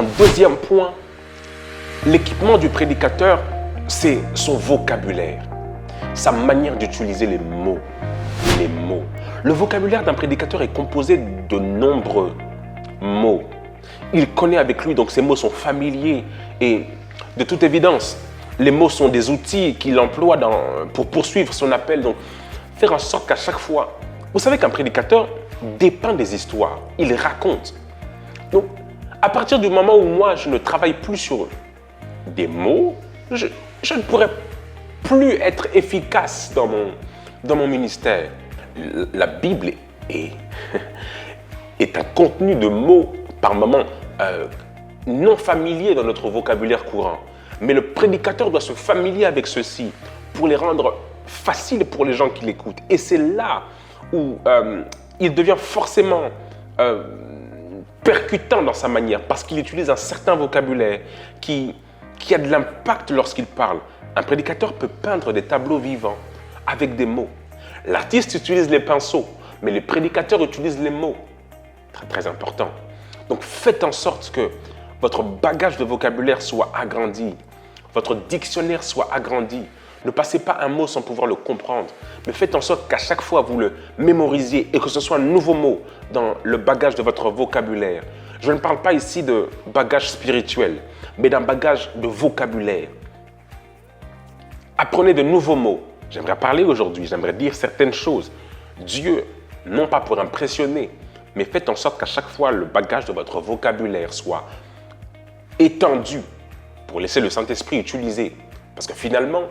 En deuxième point, l'équipement du prédicateur, c'est son vocabulaire, sa manière d'utiliser les mots. Les mots. Le vocabulaire d'un prédicateur est composé de nombreux mots. Il connaît avec lui, donc ces mots sont familiers et de toute évidence, les mots sont des outils qu'il emploie pour poursuivre son appel. Donc, faire en sorte qu'à chaque fois, vous savez qu'un prédicateur dépeint des histoires, il raconte. Donc, à partir du moment où moi, je ne travaille plus sur des mots, je ne pourrais plus être efficace dans mon ministère. La Bible est un contenu de mots par moments non familiers dans notre vocabulaire courant. Mais le prédicateur doit se familier avec ceci pour les rendre faciles pour les gens qui l'écoutent. Et c'est là où il devient forcément percutant dans sa manière parce qu'il utilise un certain vocabulaire qui a de l'impact lorsqu'il parle. Un prédicateur peut peindre des tableaux vivants avec des mots. L'artiste utilise les pinceaux, mais les prédicateurs utilisent les mots. Très, très important. Donc, faites en sorte que votre bagage de vocabulaire soit agrandi, votre dictionnaire soit agrandi. Ne passez pas un mot sans pouvoir le comprendre, mais faites en sorte qu'à chaque fois, vous le mémorisiez et que ce soit un nouveau mot dans le bagage de votre vocabulaire. Je ne parle pas ici de bagage spirituel, mais d'un bagage de vocabulaire. Apprenez de nouveaux mots. J'aimerais parler aujourd'hui, j'aimerais dire certaines choses. Dieu, non pas pour impressionner, mais faites en sorte qu'à chaque fois, le bagage de votre vocabulaire soit étendu pour laisser le Saint-Esprit utiliser. Parce que finalement,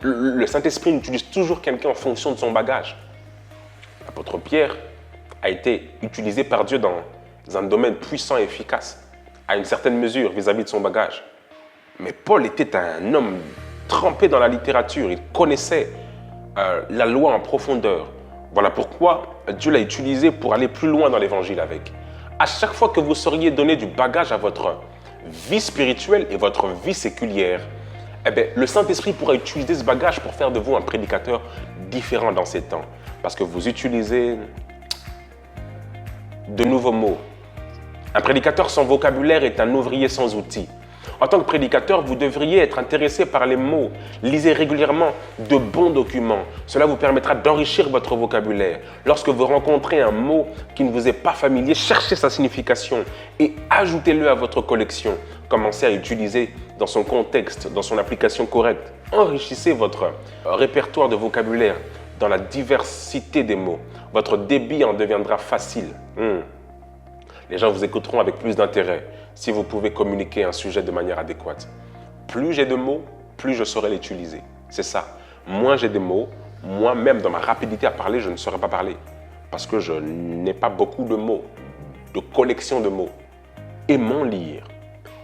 le Saint-Esprit utilise toujours quelqu'un en fonction de son bagage. L'apôtre Pierre a été utilisé par Dieu dans un domaine puissant et efficace, à une certaine mesure vis-à-vis de son bagage. Mais Paul était un homme trempé dans la littérature, il connaissait la loi en profondeur. Voilà pourquoi Dieu l'a utilisé pour aller plus loin dans l'évangile avec. À chaque fois que vous sauriez donner du bagage à votre vie spirituelle et votre vie séculière, eh bien, le Saint-Esprit pourra utiliser ce bagage pour faire de vous un prédicateur différent dans ces temps. Parce que vous utilisez de nouveaux mots. Un prédicateur sans vocabulaire est un ouvrier sans outils. En tant que prédicateur, vous devriez être intéressé par les mots. Lisez régulièrement de bons documents. Cela vous permettra d'enrichir votre vocabulaire. Lorsque vous rencontrez un mot qui ne vous est pas familier, cherchez sa signification et ajoutez-le à votre collection. Commencez à l'utiliser dans son contexte, dans son application correcte. Enrichissez votre répertoire de vocabulaire dans la diversité des mots. Votre débit en deviendra facile. Les gens vous écouteront avec plus d'intérêt si vous pouvez communiquer un sujet de manière adéquate. Plus j'ai de mots, plus je saurai l'utiliser. C'est ça. Moins j'ai de mots, moins même dans ma rapidité à parler, je ne saurais pas parler. Parce que je n'ai pas beaucoup de mots, de collection de mots. Aimons lire.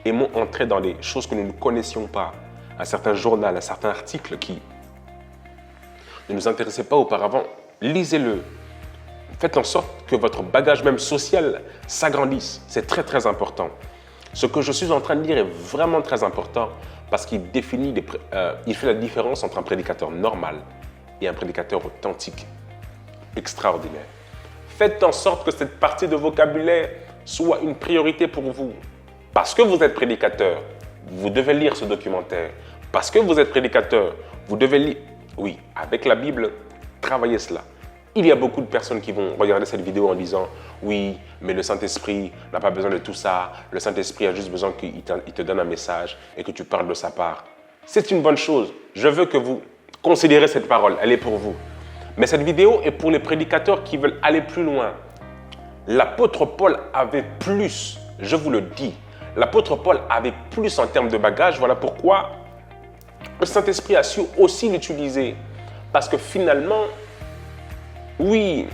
Aimons entrer dans les choses que nous ne connaissions pas. Un certain journal, un certain article qui ne nous intéressait pas auparavant. Lisez-le. Faites en sorte que votre bagage même social s'agrandisse. C'est très, très important. Ce que je suis en train de dire est vraiment très important parce qu'il il fait la différence entre un prédicateur normal et un prédicateur authentique, extraordinaire. Faites en sorte que cette partie de vocabulaire soit une priorité pour vous. Parce que vous êtes prédicateur, vous devez lire ce documentaire. Parce que vous êtes prédicateur, vous devez lire. Oui, avec la Bible, travaillez cela. Il y a beaucoup de personnes qui vont regarder cette vidéo en disant « Oui, mais le Saint-Esprit n'a pas besoin de tout ça. Le Saint-Esprit a juste besoin qu'il te donne un message et que tu parles de sa part. » C'est une bonne chose. Je veux que vous considérez cette parole. Elle est pour vous. Mais cette vidéo est pour les prédicateurs qui veulent aller plus loin. L'apôtre Paul avait plus, je vous le dis, l'apôtre Paul avait plus en termes de bagage. Voilà pourquoi le Saint-Esprit a su aussi l'utiliser. Parce que finalement, oui,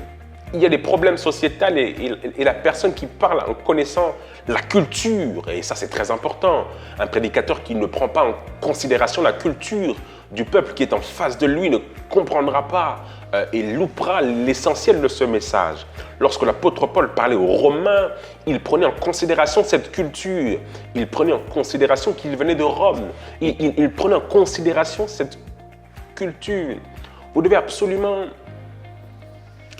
il y a des problèmes sociétaux et la personne qui parle en connaissant la culture, et ça c'est très important, un prédicateur qui ne prend pas en considération la culture du peuple qui est en face de lui ne comprendra pas et loupera l'essentiel de ce message. Lorsque l'apôtre Paul parlait aux Romains, il prenait en considération cette culture, il prenait en considération qu'il venait de Rome, il prenait en considération cette culture. Vous devez absolument,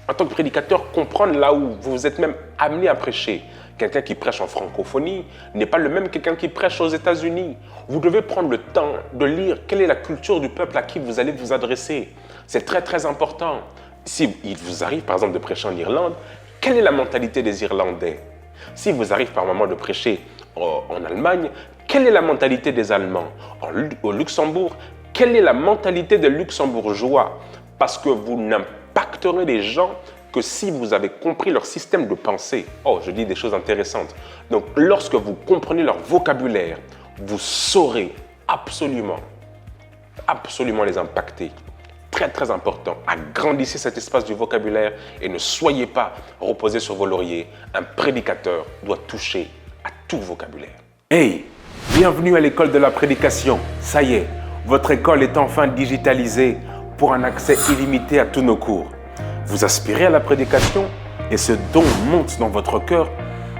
en tant que prédicateur, comprendre là où vous êtes même amené à prêcher. Quelqu'un qui prêche en francophonie n'est pas le même que quelqu'un qui prêche aux États-Unis. Vous devez prendre le temps de lire quelle est la culture du peuple à qui vous allez vous adresser. C'est très très important. Si il vous arrive par exemple de prêcher en Irlande, quelle est la mentalité des Irlandais? Si vous arrive par moment de prêcher en Allemagne, quelle est la mentalité des Allemands? Au Luxembourg, quelle est la mentalité des Luxembourgeois? Parce que vous n'impacterez les gens que si vous avez compris leur système de pensée. Oh, je dis des choses intéressantes. Donc, lorsque vous comprenez leur vocabulaire, vous saurez absolument les impacter. Très, très important. Agrandissez cet espace du vocabulaire et ne soyez pas reposés sur vos lauriers. Un prédicateur doit toucher à tout vocabulaire. Hey, bienvenue à l'école de la prédication. Ça y est, votre école est enfin digitalisée pour un accès illimité à tous nos cours. Vous aspirez à la prédication et ce don monte dans votre cœur.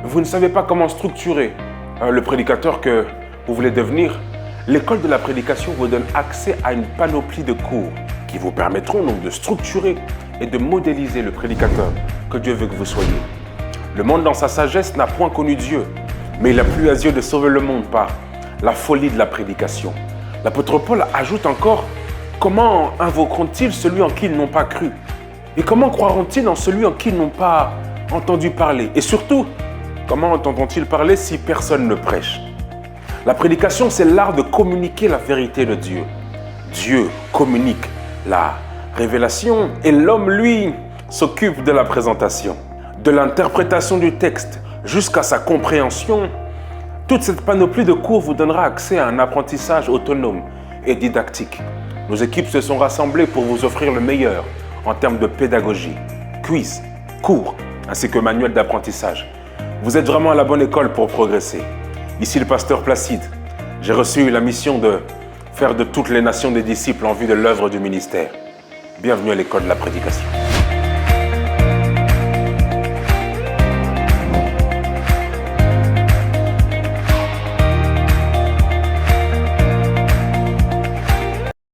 Vous ne savez pas comment structurer le prédicateur que vous voulez devenir. L'école de la prédication vous donne accès à une panoplie de cours qui vous permettront donc de structurer et de modéliser le prédicateur que Dieu veut que vous soyez. Le monde dans sa sagesse n'a point connu Dieu, mais il a plu à Dieu de sauver le monde par la folie de la prédication. L'apôtre Paul ajoute encore: comment invoqueront-ils celui en qui ils n'ont pas cru? Et comment croiront-ils en celui en qui ils n'ont pas entendu parler? Et surtout, comment entendront-ils parler si personne ne prêche? La prédication, c'est l'art de communiquer la vérité de Dieu. Dieu communique la révélation et l'homme, lui, s'occupe de la présentation. De l'interprétation du texte jusqu'à sa compréhension, toute cette panoplie de cours vous donnera accès à un apprentissage autonome et didactique. Nos équipes se sont rassemblées pour vous offrir le meilleur en termes de pédagogie, quiz, cours, ainsi que manuel d'apprentissage. Vous êtes vraiment à la bonne école pour progresser. Ici le pasteur Placide. J'ai reçu la mission de faire de toutes les nations des disciples en vue de l'œuvre du ministère. Bienvenue à l'école de la prédication.